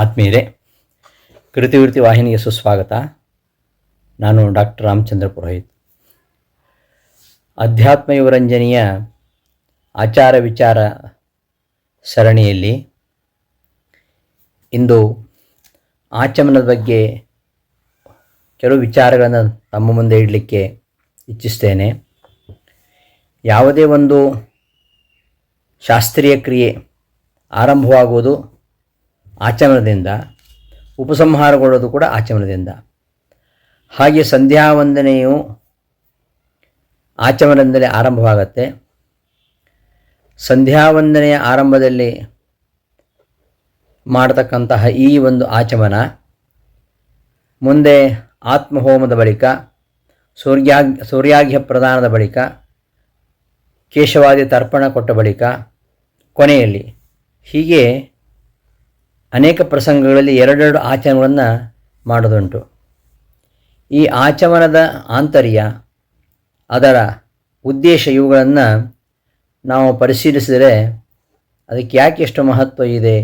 ಆತ್ಮೀಯರೇ, ಕೃತಿವೃತ್ತಿ ವಾಹಿನಿಗೆ ಸುಸ್ವಾಗತ. ನಾನು ಡಾಕ್ಟರ್ ರಾಮಚಂದ್ರ ಪುರೋಹಿತ್. ಅಧ್ಯಾತ್ಮ ಯುವರಂಜನೆಯ ಆಚಾರ ವಿಚಾರ ಸರಣಿಯಲ್ಲಿ ಇಂದು ಆಚಮನದ ಬಗ್ಗೆ ಕೆಲವು ವಿಚಾರಗಳನ್ನು ತಮ್ಮ ಮುಂದೆ ಇಡಲಿಕ್ಕೆ ಇಚ್ಛಿಸ್ತೇನೆ. ಯಾವುದೇ ಒಂದು ಶಾಸ್ತ್ರೀಯ ಕ್ರಿಯೆ ಆರಂಭವಾಗುವುದು ಆಚಮನದಿಂದ, ಉಪಸಂಹಾರಗೊಳ್ಳೋದು ಕೂಡ ಆಚಮನದಿಂದ. ಹಾಗೆ ಸಂಧ್ಯಾ ವಂದನೆಯು ಆಚಮನದಿಂದಲೇ ಆರಂಭವಾಗತ್ತೆ. ಸಂಧ್ಯಾ ವಂದನೆಯ ಆರಂಭದಲ್ಲಿ ಮಾಡತಕ್ಕಂತಹ ಈ ಒಂದು ಆಚಮನ ಮುಂದೆ ಆತ್ಮಹೋಮದ ಬಳಿಕ, ಸೂರ್ಯಾಘ್ಯ ಪ್ರದಾನದ ಬಳಿಕ, ಕೇಶವಾದಿ ತರ್ಪಣ ಕೊಟ್ಟ ಬಳಿಕ, ಕೊನೆಯಲ್ಲಿ ಹೀಗೆ ಅನೇಕ ಪ್ರಸಂಗಗಳಲ್ಲಿ ಎರಡೆರಡು ಆಚಮನಗಳನ್ನು ಮಾಡೋದುಂಟು. ಈ ಆಚಮನದ ಆಂತರ್ಯ, ಅದರ ಉದ್ದೇಶ ಇವುಗಳನ್ನು ನಾವು ಪರಿಶೀಲಿಸಿದರೆ ಅದಕ್ಕೆ ಯಾಕೆ ಎಷ್ಟು ಮಹತ್ವ ಇದೆ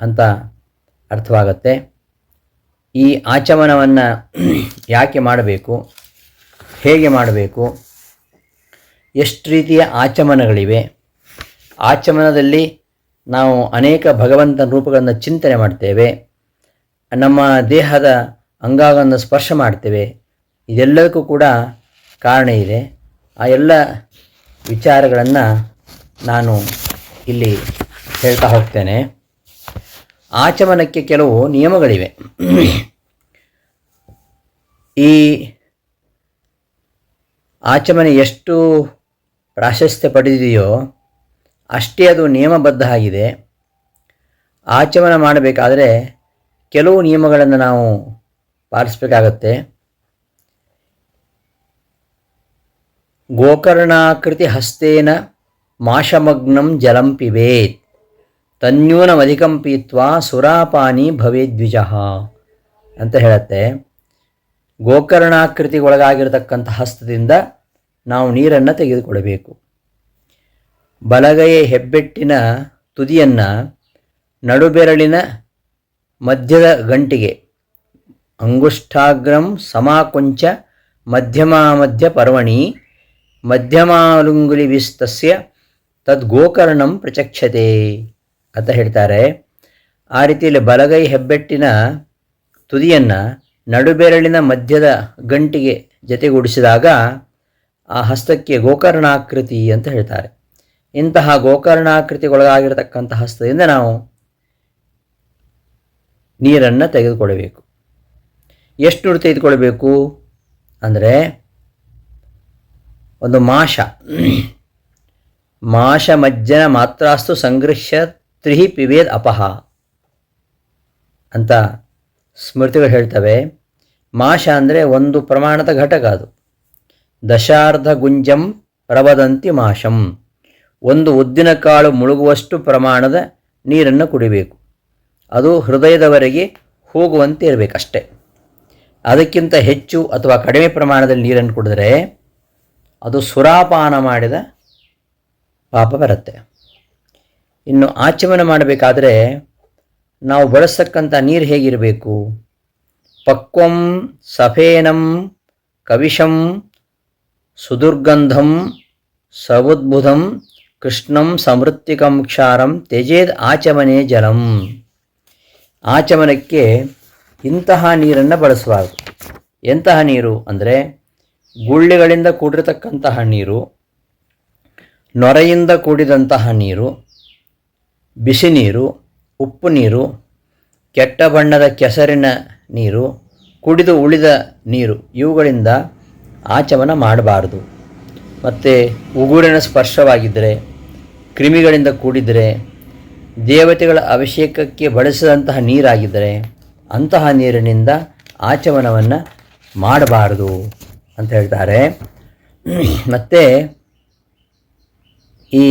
ಅಂತ ಅರ್ಥವಾಗತ್ತೆ. ಈ ಆಚಮನವನ್ನು ಯಾಕೆ ಮಾಡಬೇಕು, ಹೇಗೆ ಮಾಡಬೇಕು, ಎಷ್ಟು ರೀತಿಯ ಆಚಮನಗಳಿವೆ, ಆಚಮನದಲ್ಲಿ ನಾವು ಅನೇಕ ಭಗವಂತನ ರೂಪಗಳನ್ನು ಚಿಂತನೆ ಮಾಡ್ತೇವೆ, ನಮ್ಮ ದೇಹದ ಅಂಗಾಂಗವನ್ನು ಸ್ಪರ್ಶ ಮಾಡ್ತೇವೆ. ಇದೆಲ್ಲದಕ್ಕೂ ಕೂಡ ಕಾರಣ ಇದೆ. ಆ ಎಲ್ಲ ವಿಚಾರಗಳನ್ನು ನಾನು ಇಲ್ಲಿ ಹೇಳ್ತಾ ಹೋಗ್ತೇನೆ. ಆಚಮನಕ್ಕೆ ಕೆಲವು ನಿಯಮಗಳಿವೆ. ಈ ಆಚಮನ ಎಷ್ಟು ಪ್ರಾಶಸ್ತ್ಯ ಪಡೆದಿದೆಯೋ ಅಷ್ಟೇ ಅದು ನಿಯಮಬದ್ಧ ಆಗಿದೆ. ಆಚಮನ ಮಾಡಬೇಕಾದರೆ ಕೆಲವು ನಿಯಮಗಳನ್ನು ನಾವು ಪಾಲಿಸಬೇಕಾಗತ್ತೆ. ಗೋಕರ್ಣಾಕೃತಿ ಹಸ್ತೇನ ಮಾಶಮಗ್ನಂ ಜಲಂ ಪಿಬೇತ್ ತನ್ಯೂನಮಧಿಕಂ ಪೀತ್ವಾ ಸುರಾಪಾನಿ ಭವೇದ್ವಿಜಃ ಅಂತ ಹೇಳುತ್ತೆ. ಗೋಕರ್ಣಾಕೃತಿಗೊಳಗಾಗಿರತಕ್ಕಂಥ ಹಸ್ತದಿಂದ ನಾವು ನೀರನ್ನು ತೆಗೆದುಕೊಡಬೇಕು. ಬಲಗೈಯ ಹೆಬ್ಬೆಟ್ಟಿನ ತುದಿಯನ್ನು ನಡುಬೆರಳಿನ ಮಧ್ಯದ ಗಂಟಿಗೆ ಅಂಗುಷ್ಠಾಗ್ರಂ ಸಮಾಕುಂಚ ಮಧ್ಯ ಪರ್ವಣಿ ಮಧ್ಯಮಾಲುಂಗುಲಿ ವಿಸ್ತಸ್ಯ ತದ್ಗೋಕರ್ಣಂ ಪ್ರಚಕ್ಷತೆ ಅಂತ ಹೇಳ್ತಾರೆ. ಆ ರೀತಿಯಲ್ಲಿ ಬಲಗೈ ಹೆಬ್ಬೆಟ್ಟಿನ ತುದಿಯನ್ನು ನಡುಬೆರಳಿನ ಮಧ್ಯದ ಗಂಟಿಗೆ ಜೊತೆಗೂಡಿಸಿದಾಗ ಆ ಹಸ್ತಕ್ಕೆ ಗೋಕರ್ಣಾಕೃತಿ ಅಂತ ಹೇಳ್ತಾರೆ. ಇಂತಹ ಗೋಕರ್ಣಾಕೃತಿಗೊಳಗಾಗಿರತಕ್ಕಂಥ ಹಸ್ತದಿಂದ ನಾವು ನೀರನ್ನು ತೆಗೆದುಕೊಳ್ಳಬೇಕು. ಎಷ್ಟು ನೀರು ತೆಗೆದುಕೊಳ್ಬೇಕು ಅಂದರೆ, ಒಂದು ಮಾಷ ಮಜ್ಜನ ಮಾತ್ರಾಸ್ತು ಸಂಗೃಹ್ಯ ತ್ರಿಹಿ ಪಿಬೇದ್ ಅಪಹ ಅಂತ ಸ್ಮೃತಿಗಳು ಹೇಳ್ತವೆ. ಮಾಷ ಅಂದರೆ ಒಂದು ಪ್ರಮಾಣದ ಘಟಕ, ಅದು ದಶಾರ್ಧ ಗುಂಜಂ ಪ್ರವದಂತಿ ಮಾಷಂ, ಒಂದು ಉದ್ದಿನ ಕಾಳು ಮುಳುಗುವಷ್ಟು ಪ್ರಮಾಣದ ನೀರನ್ನು ಕುಡಿಬೇಕು. ಅದು ಹೃದಯದವರೆಗೆ ಹೋಗುವಂತೆ ಇರಬೇಕಷ್ಟೆ. ಅದಕ್ಕಿಂತ ಹೆಚ್ಚು ಅಥವಾ ಕಡಿಮೆ ಪ್ರಮಾಣದಲ್ಲಿ ನೀರನ್ನು ಕುಡಿದರೆ ಅದು ಸುರಾಪಾನ ಮಾಡಿದ ಪಾಪ ಬರುತ್ತೆ. ಇನ್ನು ಆಚಮನ ಮಾಡಬೇಕಾದ್ರೆ ನಾವು ಬಳಸ್ತಕ್ಕಂಥ ನೀರು ಹೇಗಿರಬೇಕು? ಪಕ್ವಂ ಸಫೇನಂ ಕವಿಶಂ ಸುದುರ್ಗಂಧಂ ಸವುದ್ಬುಧಂ ಕೃಷ್ಣಂ ಸಮೃತ್ತಿಕಂ ಕ್ಷಾರಂ ತ್ಯಜೇದ್ ಆಚಮನೆ ಜಲಂ. ಆಚಮನಕ್ಕೆ ಇಂತಹ ನೀರನ್ನು ಬಳಸಬಾರದು. ಎಂತಹ ನೀರು ಅಂದರೆ, ಗುಳ್ಳೆಗಳಿಂದ ಕೂಡಿರತಕ್ಕಂತಹ ನೀರು, ನೊರೆಯಿಂದ ಕೂಡಿದಂತಹ ನೀರು, ಬಿಸಿ ನೀರು, ಉಪ್ಪು ನೀರು, ಕೆಟ್ಟ ಬಣ್ಣದ ಕೆಸರಿನ ನೀರು, ಕುಡಿದು ಉಳಿದ ನೀರು, ಇವುಗಳಿಂದ ಆಚಮನ ಮಾಡಬಾರದು. ಮತ್ತು ಉಗುರಿನ ಸ್ಪರ್ಶವಾಗಿದ್ದರೆ, ಕ್ರಿಮಿಗಳಿಂದ ಕೂಡಿದರೆ, ದೇವತೆಗಳ ಅಭಿಷೇಕಕ್ಕೆ ಬಳಸಿದಂತಹ ನೀರಾಗಿದ್ದರೆ ಅಂತಹ ನೀರಿನಿಂದ ಆಚಮನವನ್ನು ಮಾಡಬಾರದು ಅಂತ ಹೇಳ್ತಾರೆ. ಮತ್ತು ಈ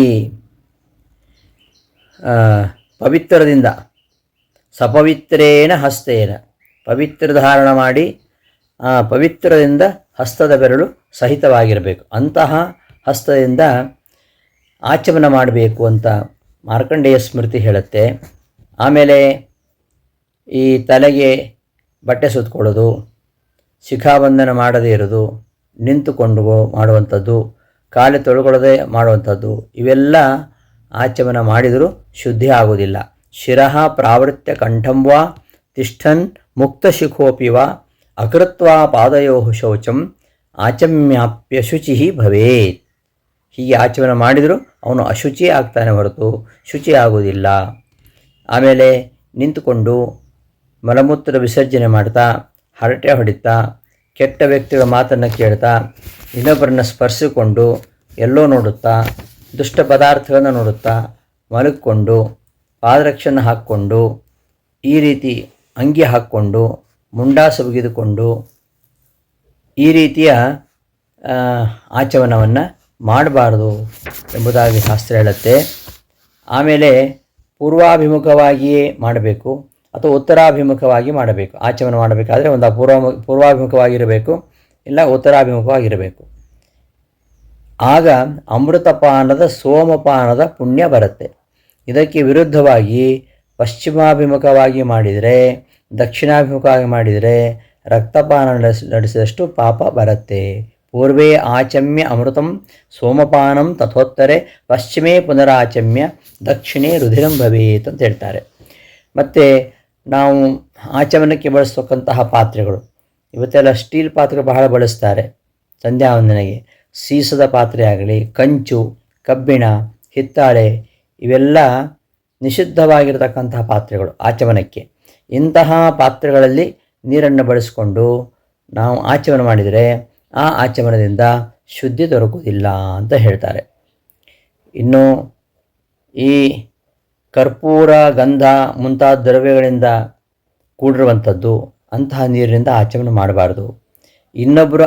ಪವಿತ್ರದಿಂದ ಸಪವಿತ್ರೇಣ ಹಸ್ತೇನ, ಪವಿತ್ರ ಧಾರಣ ಮಾಡಿ ಪವಿತ್ರದಿಂದ ಹಸ್ತದ ಬೆರಳು ಸಹಿತವಾಗಿರಬೇಕು. ಅಂತಹ ಹಸ್ತದಿಂದ ಆಚಮನ ಮಾಡಬೇಕು ಅಂತ ಮಾರ್ಕಂಡೇಯ ಸ್ಮೃತಿ ಹೇಳುತ್ತೆ. ಆಮೇಲೆ ಈ ತಲೆಗೆ ಬಟ್ಟೆ ಸುತ್ತಕೊಳ್ಳೋದು, ಶಿಖಾಬಂಧನ ಮಾಡದೇ ಇರೋದು, ನಿಂತುಕೊಂಡು ಮಾಡುವಂಥದ್ದು, ಕಾಲು ತೊಳ್ಕೊಳ್ಳದೆ ಮಾಡುವಂಥದ್ದು, ಇವೆಲ್ಲ ಆಚಮನ ಮಾಡಿದರೂ ಶುದ್ಧಿ ಆಗುವುದಿಲ್ಲ. ಶಿರಃ ಪ್ರಾವೃತ್ಯ ಕಂಠಂವಾ ತಿಷ್ಠನ್ ಮುಕ್ತಶಿಖೋಪಿ ವಾ ಅಕೃತ್ವಾ ಪಾದಯೋ ಶೌಚಂ ಆಚಮ್ಯಾಪ್ಯ ಶುಚಿ ಭವೇತ್. ಹೀಗೆ ಆಚಮನ ಮಾಡಿದರೂ ಅವನು ಅಶುಚಿ ಆಗ್ತಾನೆ ಹೊರತು ಶುಚಿ ಆಗುವುದಿಲ್ಲ. ಆಮೇಲೆ ನಿಂತುಕೊಂಡು ಮಲಮೂತ್ರ ವಿಸರ್ಜನೆ ಮಾಡ್ತಾ, ಹರಟೆ ಹೊಡಿತಾ, ಕೆಟ್ಟ ವ್ಯಕ್ತಿಗಳ ಮಾತನ್ನು ಕೇಳ್ತಾ, ಇನ್ನೊಬ್ಬರನ್ನು ಸ್ಪರ್ಶಿಕೊಂಡು ಎಲ್ಲೋ ನೋಡುತ್ತಾ, ದುಷ್ಟ ಪದಾರ್ಥಗಳನ್ನು ನೋಡುತ್ತಾ ಮಲಗಿಕೊಂಡು ಪಾದರಕ್ಷೆಯನ್ನು ಹಾಕ್ಕೊಂಡು, ಈ ರೀತಿ ಅಂಗಿ ಹಾಕ್ಕೊಂಡು ಮುಂಡಾಸು ಬಗೆದುಕೊಂಡು ಈ ರೀತಿಯ ಆಚಮನವನ್ನು ಮಾಡಬಾರ್ದು ಎಂಬುದಾಗಿ ಶಾಸ್ತ್ರ ಹೇಳುತ್ತೆ. ಆಮೇಲೆ ಪೂರ್ವಾಭಿಮುಖವಾಗಿಯೇ ಮಾಡಬೇಕು ಅಥವಾ ಉತ್ತರಾಭಿಮುಖವಾಗಿ ಮಾಡಬೇಕು. ಆಚಮನ ಮಾಡಬೇಕಾದ್ರೆ ಒಂದು ಪೂರ್ವಾಭಿಮುಖವಾಗಿರಬೇಕು, ಇಲ್ಲ ಉತ್ತರಾಭಿಮುಖವಾಗಿರಬೇಕು. ಆಗ ಅಮೃತಪಾನದ ಸೋಮಪಾನದ ಪುಣ್ಯ ಬರುತ್ತೆ. ಇದಕ್ಕೆ ವಿರುದ್ಧವಾಗಿ ಪಶ್ಚಿಮಾಭಿಮುಖವಾಗಿ ಮಾಡಿದರೆ, ದಕ್ಷಿಣಾಭಿಮುಖವಾಗಿ ಮಾಡಿದರೆ ರಕ್ತಪಾನ ನಡೆಸಿದಷ್ಟು ಪಾಪ ಬರುತ್ತೆ. ಪೂರ್ವೇ ಆಚಮ್ಯ ಅಮೃತಂ ಸೋಮಪಾನಂ ತಥೋತ್ತರೆ ಪಶ್ಚಿಮೇ ಪುನರಾಚಮ್ಯ ದಕ್ಷಿಣೇ ರುಧಿರಂ ಭವೇತ್ ಅಂತ ಹೇಳ್ತಾರೆ. ಮತ್ತು ನಾವು ಆಚಮನಕ್ಕೆ ಬಳಸ್ತಕ್ಕಂತಹ ಪಾತ್ರೆಗಳು, ಇವತ್ತೆಲ್ಲ ಸ್ಟೀಲ್ ಪಾತ್ರೆ ಬಹಳ ಬಳಸ್ತಾರೆ. ಸಂಧ್ಯಾ ವಂದನೆಗೆ ಸೀಸದ ಪಾತ್ರೆ ಆಗಲಿ, ಕಂಚು, ಕಬ್ಬಿಣ, ಹಿತ್ತಾಳೆ ಇವೆಲ್ಲ ನಿಷಿದ್ಧವಾಗಿರತಕ್ಕಂತಹ ಪಾತ್ರೆಗಳು ಆಚಮನಕ್ಕೆ. ಇಂತಹ ಪಾತ್ರೆಗಳಲ್ಲಿ ನೀರನ್ನು ಬಳಸಿಕೊಂಡು ನಾವು ಆಚಮನ ಮಾಡಿದರೆ ಆ ಆಚಮನದಿಂದ ಶುದ್ಧಿ ದೊರಕುವುದಿಲ್ಲ ಅಂತ ಹೇಳ್ತಾರೆ. ಇನ್ನು ಈ ಕರ್ಪೂರ, ಗಂಧ ಮುಂತಾದ ದ್ರವ್ಯಗಳಿಂದ ಕೂಡಿರುವಂಥದ್ದು, ಅಂತಹ ನೀರಿನಿಂದ ಆಚಮನ ಮಾಡಬಾರ್ದು. ಇನ್ನೊಬ್ಬರು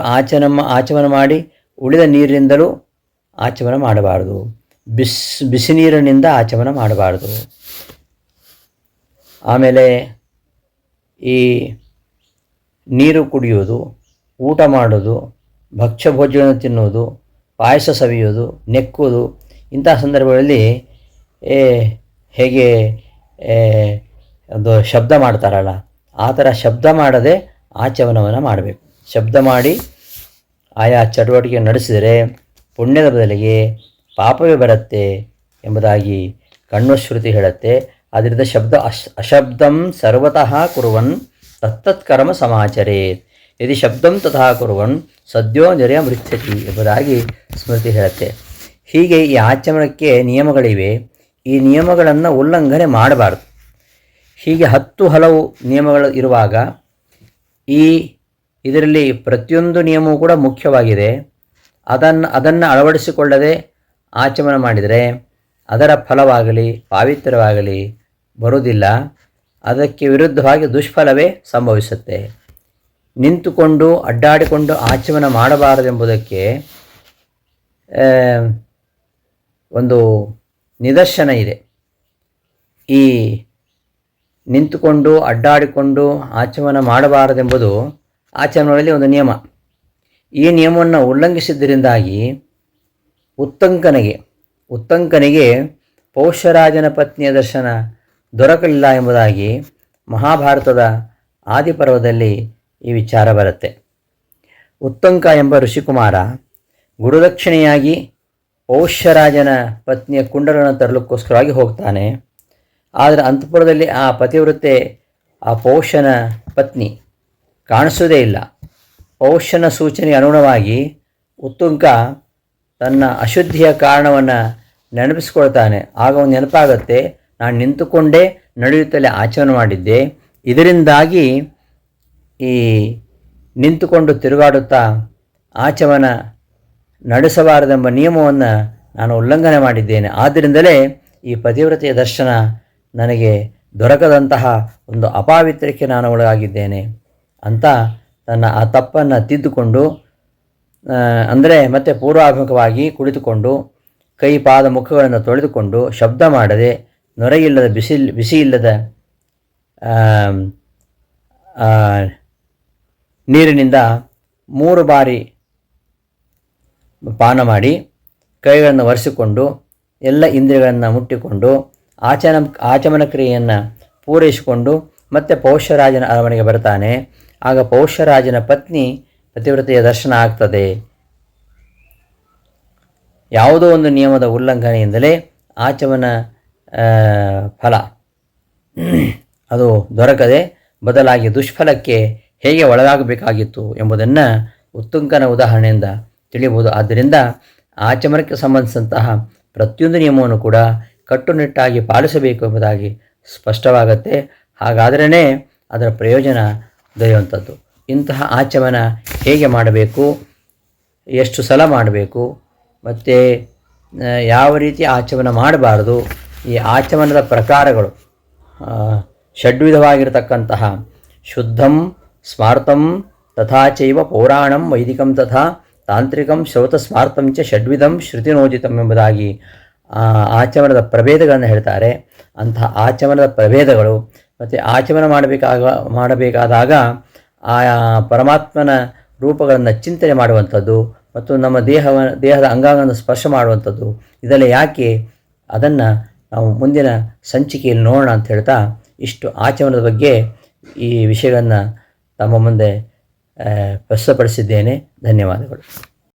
ಆಚಮನ ಮಾಡಿ ಉಳಿದ ನೀರಿನಿಂದಲೂ ಆಚಮನ ಮಾಡಬಾರ್ದು. ಬಿಸಿ ನೀರಿನಿಂದ ಆಚಮನ ಮಾಡಬಾರ್ದು. ಆಮೇಲೆ ಈ ನೀರು ಕುಡಿಯೋದು, ಊಟ ಮಾಡೋದು, ಭಕ್ಷ್ಯ ಭೋಜ್ಯವನ್ನು ತಿನ್ನುವುದು, ಪಾಯಸ ಸವಿಯೋದು, ನೆಕ್ಕುವುದು, ಇಂತಹ ಸಂದರ್ಭಗಳಲ್ಲಿ ಹೇಗೆ ಒಂದು ಶಬ್ದ ಮಾಡ್ತಾರಲ್ಲ, ಆ ಥರ ಶಬ್ದ ಮಾಡದೆ ಆಚಮನವನ್ನು ಮಾಡಬೇಕು. ಶಬ್ದ ಮಾಡಿ ಆಯಾ ಚಟುವಟಿಕೆ ನಡೆಸಿದರೆ ಪುಣ್ಯದ ಬದಲಿಗೆ ಪಾಪವೇ ಬರುತ್ತೆ ಎಂಬುದಾಗಿ ಕಣ್ವಶ್ರುತಿ ಹೇಳುತ್ತೆ. ಅದರಿಂದ ಅಶಬ್ದಂ ಸರ್ವತಃ ಕುರುವನ್ ತತ್ತತ್ಕರ್ಮ ಸಮಾಚರೇತ್ ಯದಿ ಶಬ್ದಂ ತಥಾ ಕುರುವನ್ ಸದ್ಯೋ ನಿರ್ಯ ಮೃತ್ಯತಿ ಎಂಬುದಾಗಿ ಸ್ಮೃತಿ ಹೇಳುತ್ತೆ. ಹೀಗೆ ಈ ಆಚಮನಕ್ಕೆ ನಿಯಮಗಳಿವೆ. ಈ ನಿಯಮಗಳನ್ನು ಉಲ್ಲಂಘನೆ ಮಾಡಬಾರ್ದು. ಹೀಗೆ 10 ಹಲವು ನಿಯಮಗಳು ಇರುವಾಗ ಇದರಲ್ಲಿ ಪ್ರತಿಯೊಂದು ನಿಯಮವೂ ಕೂಡ ಮುಖ್ಯವಾಗಿದೆ. ಅದನ್ನು ಅಳವಡಿಸಿಕೊಳ್ಳದೆ ಆಚಮನ ಮಾಡಿದರೆ ಅದರ ಫಲವಾಗಲಿ ಪಾವಿತ್ರ್ಯವಾಗಲಿ ಬರುವುದಿಲ್ಲ. ಅದಕ್ಕೆ ವಿರುದ್ಧವಾಗಿ ದುಷ್ಫಲವೇ ಸಂಭವಿಸುತ್ತೆ. ನಿಂತುಕೊಂಡು ಅಡ್ಡಾಡಿಕೊಂಡು ಆಚಮನ ಮಾಡಬಾರದೆಂಬುದಕ್ಕೆ ಒಂದು ನಿದರ್ಶನ ಇದೆ. ಈ ನಿಂತುಕೊಂಡು ಅಡ್ಡಾಡಿಕೊಂಡು ಆಚಮನ ಮಾಡಬಾರದೆಂಬುದು ಆಚಮನಗಳಲ್ಲಿ ಒಂದು ನಿಯಮ. ಈ ನಿಯಮವನ್ನು ಉಲ್ಲಂಘಿಸಿದ್ದರಿಂದಾಗಿ ಉತ್ತಂಕನಿಗೆ ಪೌಷ್ಯರಾಜನ ಪತ್ನಿಯ ದರ್ಶನ ದೊರಕಲಿಲ್ಲ ಎಂಬುದಾಗಿ ಮಹಾಭಾರತದ ಆದಿಪರ್ವದಲ್ಲಿ ಈ ವಿಚಾರ ಬರುತ್ತೆ. ಉತ್ತಂಕ ಎಂಬ ಋಷಿಕುಮಾರ ಗುರುದಕ್ಷಿಣೆಯಾಗಿ ಪೌಷ್ಯರಾಜನ ಪತ್ನಿಯ ಕುಂಡಲವನ್ನು ತರಲಿಕ್ಕೋಸ್ಕರವಾಗಿ ಹೋಗ್ತಾನೆ. ಆದರೆ ಅಂತಃಪುರದಲ್ಲಿ ಆ ಪತಿವ್ರತೆ, ಆ ಪೌಷ್ಯನ ಪತ್ನಿ ಕಾಣಿಸೋದೇ ಇಲ್ಲ. ಪೌಷ್ಯನ ಸೂಚನೆಗೆ ಅನುಗುಣವಾಗಿ ಉತ್ತುಂಕ ತನ್ನ ಅಶುದ್ಧಿಯ ಕಾರಣವನ್ನು ನೆನಪಿಸ್ಕೊಳ್ತಾನೆ. ಆಗ ಒಂದು ನೆನಪಾಗುತ್ತೆ, ನಾನು ನಿಂತುಕೊಂಡೇ ನಡೆಯುತ್ತಲೇ ಆಚರಣೆ ಮಾಡಿದ್ದೆ, ಇದರಿಂದಾಗಿ ಈ ನಿಂತುಕೊಂಡು ತಿರುಗಾಡುತ್ತಾ ಆಚಮನ ನಡೆಸಬಾರದೆಂಬ ನಿಯಮವನ್ನು ನಾನು ಉಲ್ಲಂಘನೆ ಮಾಡಿದ್ದೇನೆ. ಆದ್ದರಿಂದಲೇ ಈ ಪತಿವ್ರತೆಯ ದರ್ಶನ ನನಗೆ ದೊರಕದಂತಹ ಒಂದು ಅಪಾವಿತ್ರ್ಯಕ್ಕೆ ನಾನು ಒಳಗಾಗಿದ್ದೇನೆ ಅಂತ ತನ್ನ ಆ ತಪ್ಪನ್ನು ತಿದ್ದುಕೊಂಡು, ಅಂದರೆ ಮತ್ತೆ ಪೂರ್ವಾಭಿಮುಖವಾಗಿ ಕುಳಿತುಕೊಂಡು ಕೈ ಪಾದ ಮುಖಗಳನ್ನು ತೊಳೆದುಕೊಂಡು ಶಬ್ದ ಮಾಡದೆ ನೊರೆಯಿಲ್ಲದ ಬಿಸಿ ಇಲ್ಲದ ನೀರಿನಿಂದ 3 ಬಾರಿ ಪಾನ ಮಾಡಿ ಕೈಗಳನ್ನು ಒರೆಸಿಕೊಂಡು ಎಲ್ಲ ಇಂದ್ರಿಯಗಳನ್ನು ಮುಟ್ಟಿಕೊಂಡು ಆಚಮನ ಕ್ರಿಯೆಯನ್ನು ಪೂರೈಸಿಕೊಂಡು ಮತ್ತು ಪೌಷ್ಯರಾಜನ ಅರಮನೆಗೆ ಬರ್ತಾನೆ. ಆಗ ಪೌಷ್ಯರಾಜನ ಪತ್ನಿ ಪತಿವ್ರತೆಯ ದರ್ಶನ ಆಗ್ತದೆ. ಯಾವುದೋ ಒಂದು ನಿಯಮದ ಉಲ್ಲಂಘನೆಯಿಂದಲೇ ಆಚಮನ ಫಲ ಅದು ದೊರಕದೆ ಬದಲಾಗಿ ದುಷ್ಫಲಕ್ಕೆ ಹೇಗೆ ಒಳಗಾಗಬೇಕಾಗಿತ್ತು ಎಂಬುದನ್ನು ಉತ್ತುಂಗನ ಉದಾಹರಣೆಯಿಂದ ತಿಳಿಯಬಹುದು. ಆದ್ದರಿಂದ ಆಚಮನಕ್ಕೆ ಸಂಬಂಧಿಸಿದಂತಹ ಪ್ರತಿಯೊಂದು ನಿಯಮವನ್ನು ಕೂಡ ಕಟ್ಟುನಿಟ್ಟಾಗಿ ಪಾಲಿಸಬೇಕು ಎಂಬುದಾಗಿ ಸ್ಪಷ್ಟವಾಗುತ್ತೆ. ಹಾಗಾದ್ರೇ ಅದರ ಪ್ರಯೋಜನ ದೊರೆಯುವಂಥದ್ದು. ಇಂತಹ ಆಚಮನ ಹೇಗೆ ಮಾಡಬೇಕು, ಎಷ್ಟು ಸಲ ಮಾಡಬೇಕು, ಮತ್ತು ಯಾವ ರೀತಿ ಆಚಮನ ಮಾಡಬಾರ್ದು, ಈ ಆಚಮನದ ಪ್ರಕಾರಗಳು ಷಡ್ವಿಧವಾಗಿರತಕ್ಕಂತಹ ಶುದ್ಧಂ, ಸ್ಮಾರ್ತಂ ತಥಾಚೈವ ಪೌರಾಣಂ ವೈದಿಕಂ ತಥಾ ತಾಂತ್ರಿಕಂ ಶ್ರೌತ ಸ್ಮಾರ್ತಂ ಚ ಷಡ್ವಿಧಂ ಶ್ರುತಿನೋದಿತಂ ಎಂಬುದಾಗಿ ಆಚಮನದ ಪ್ರಭೇದಗಳನ್ನು ಹೇಳ್ತಾರೆ. ಅಂತಹ ಆಚಮನದ ಪ್ರಭೇದಗಳು ಮತ್ತು ಆಚಮನ ಮಾಡಬೇಕಾದಾಗ ಆ ಪರಮಾತ್ಮನ ರೂಪಗಳನ್ನು ಚಿಂತನೆ ಮಾಡುವಂಥದ್ದು ಮತ್ತು ನಮ್ಮ ದೇಹದ ಅಂಗಾಂಗವನ್ನು ಸ್ಪರ್ಶ ಮಾಡುವಂಥದ್ದು ಇದೆಲ್ಲ ಯಾಕೆ, ಅದನ್ನು ನಾವು ಮುಂದಿನ ಸಂಚಿಕೆಯಲ್ಲಿ ನೋಡೋಣ ಅಂತ ಹೇಳ್ತಾ ಇಷ್ಟು ಆಚಮನದ ಬಗ್ಗೆ ಈ ವಿಷಯಗಳನ್ನು ತಮ್ಮ ಮುಂದೆ ಪ್ರಸ್ತುತಪಡಿಸಿದ್ದೇನೆ. ಧನ್ಯವಾದಗಳು.